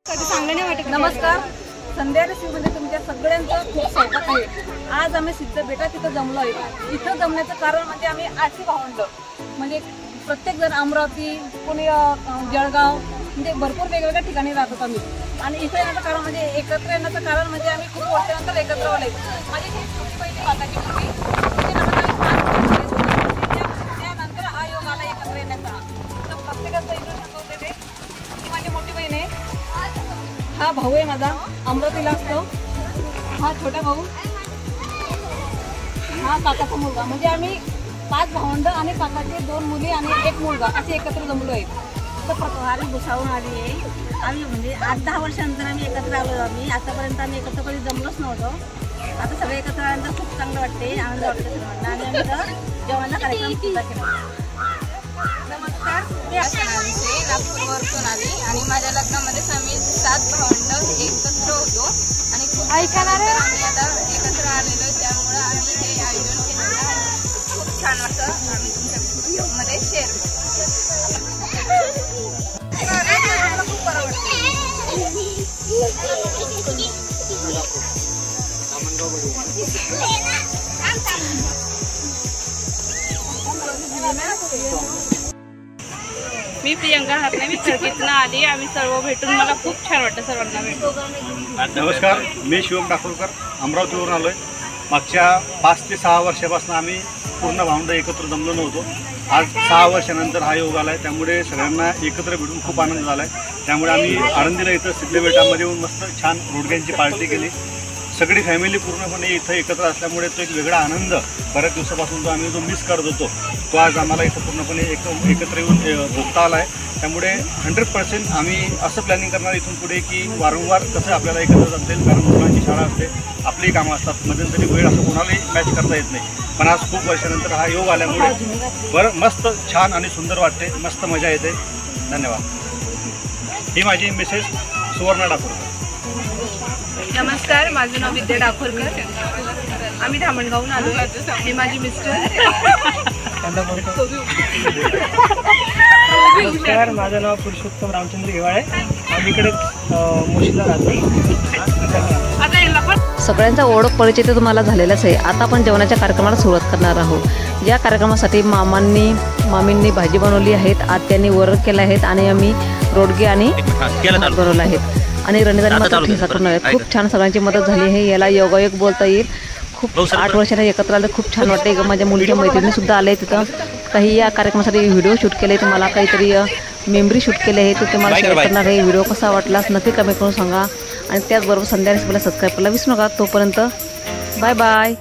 नमस्कार, संध्या रेसिपीमध्ये तुमच्या सगळ्यांचं खूप स्वागत आहे। आज आम्ही सिद्धबेटा तिथं जमलो आहे। इथं जमण्याचं कारण म्हणजे आम्ही 8 भावंड म्हणजे प्रत्येक जण अमरावती, पुणे, जळगाव म्हणजे भरपूर वेगवेगळ्या ठिकाणी राहतो आम्ही। आणि इथं येण्याचं कारण म्हणजे एकत्र येण्याचं कारण म्हणजे आम्ही खूप वर्षानंतर एकत्र आलो। माझी ही छोटी पहिली माताची मुलगी त्यानंतर हा योग आला एकत्र येण्याचा। तर प्रत्येकाचं इंट्रोडक्शन होते ते ही माझी मोठी बहीण आहे। हा भाऊ आहे माझा, अमरावतीला असतो। हा छोटा भाऊ, हा काकाचा मुलगा। म्हणजे आम्ही 5 भावंड आणि काकाचे 2 मुली आणि 1 मुलगा असे एकत्र जमलो आहे। तर आम्ही भुसावून आली आहे। आम्ही म्हणजे 8-10 वर्षानंतर आम्ही एकत्र आलो। आम्ही आतापर्यंत आम्ही एकत्र कधी जमलोच नव्हतो। आता सगळे एकत्र आल्यानंतर खूप चांगलं वाटते, आनंद वाटतो सर्वांना। आणि आम्ही जेवणाचा कार्यक्रम सुद्धा केला। नमस्कार, मी नागपूरवर सोनाली आणि माझ्या लग्नामध्ये आम्ही 7 भावंड एकत्र होतो आणि खूप आम्ही आता एकत्र आलेलो आहे। त्यामुळे आम्ही हे आयोजन केलेलं आहे। खूप छान असं आम्ही तुमच्या मध्ये शेअर खूप बरं वाटतं। मी प्रियंका हरणे, मी चळकीतनं आली। आम्ही सर्व भेटून मला खूप छान वाटतं सर्वांना भेटून। नमस्कार, मी शिवम डाकोरकर, अमरावतीवरून आलो आहे। मागच्या 5 ते 6 वर्षापासून आम्ही पूर्ण भावंड एकत्र जमलो नव्हतो। आज 6 वर्षानंतर हा योग आला आहे, त्यामुळे सगळ्यांना एकत्र भेटून खूप आनंद झाला आहे। त्यामुळे आम्ही आळंदीला इथं सिद्धबेटामध्ये येऊन मस्त छान रोडग्यांची पार्टी केली। सगळी फॅमिली पूर्णपणे इथं एकत्र असल्यामुळे तो एक वेगळा आनंद बऱ्याच दिवसापासून जो मिस करत होतो तो आज आम्हाला इथं पूर्णपणे एकत्र येऊन भोगता आला आहे। त्यामुळे 100% आम्ही असं प्लॅनिंग करणार इथून पुढे की वारंवार कसं आपल्याला एकत्र जमता येईल, कारण मुलांची शाळा असते, आपली कामं असतात, मध्यंतरी वेळ असं कोणालाही मॅच करता येत नाही। पण आज खूप वर्षानंतर हा योग आल्यामुळे मस्त छान आणि सुंदर वाटते, मस्त मजा येते। धन्यवाद। ही माझी मिसेस सुवर्णा डाकोरकर। नमस्कार, माझं नाव विद्या डाकोरकर, आम्ही धामणगावहून आलो। हे माझी मिस्टर। नमस्कार, माझं नाव पुरुषोत्तम रामचंद्र हिवाळे, आम्ही इकडे मुशीला राहतो। सगळ्यांचा ओळख परिचय तर तुम्हाला झालेलाच आहे। आता आपण जेवणाच्या कार्यक्रमाला सुरुवात करणार आहोत। या कार्यक्रमासाठी मामींनी भाजी बनवली आहेत, आत्यांनी वरण केलं आहेत आणि आम्ही रोडगे आणि बनवलं आहेत आणि रणिताने मात्र ठेचा करून आहेत। खूप छान सगळ्यांची मदत झाली आहे। याला योगायोग बोलता येईल। खूप 8 वर्षांना एकत्र आलं, खूप छान वाटते। माझ्या मुलीच्या मैत्रिणी सुद्धा आले तिथं। काही या कार्यक्रमासाठी व्हिडिओ शूट केले, तुम्हाला काहीतरी मेमरी शूट केले आहे, ते तुम्हाला शेअर करणार आहे। व्हिडिओ कसा वाटला नक्की कमेंट करून सांगा आणि त्याचबरोबर संध्या रेसिपीला सबस्क्राईब करायला विसरू नका। तोपर्यंत बाय बाय।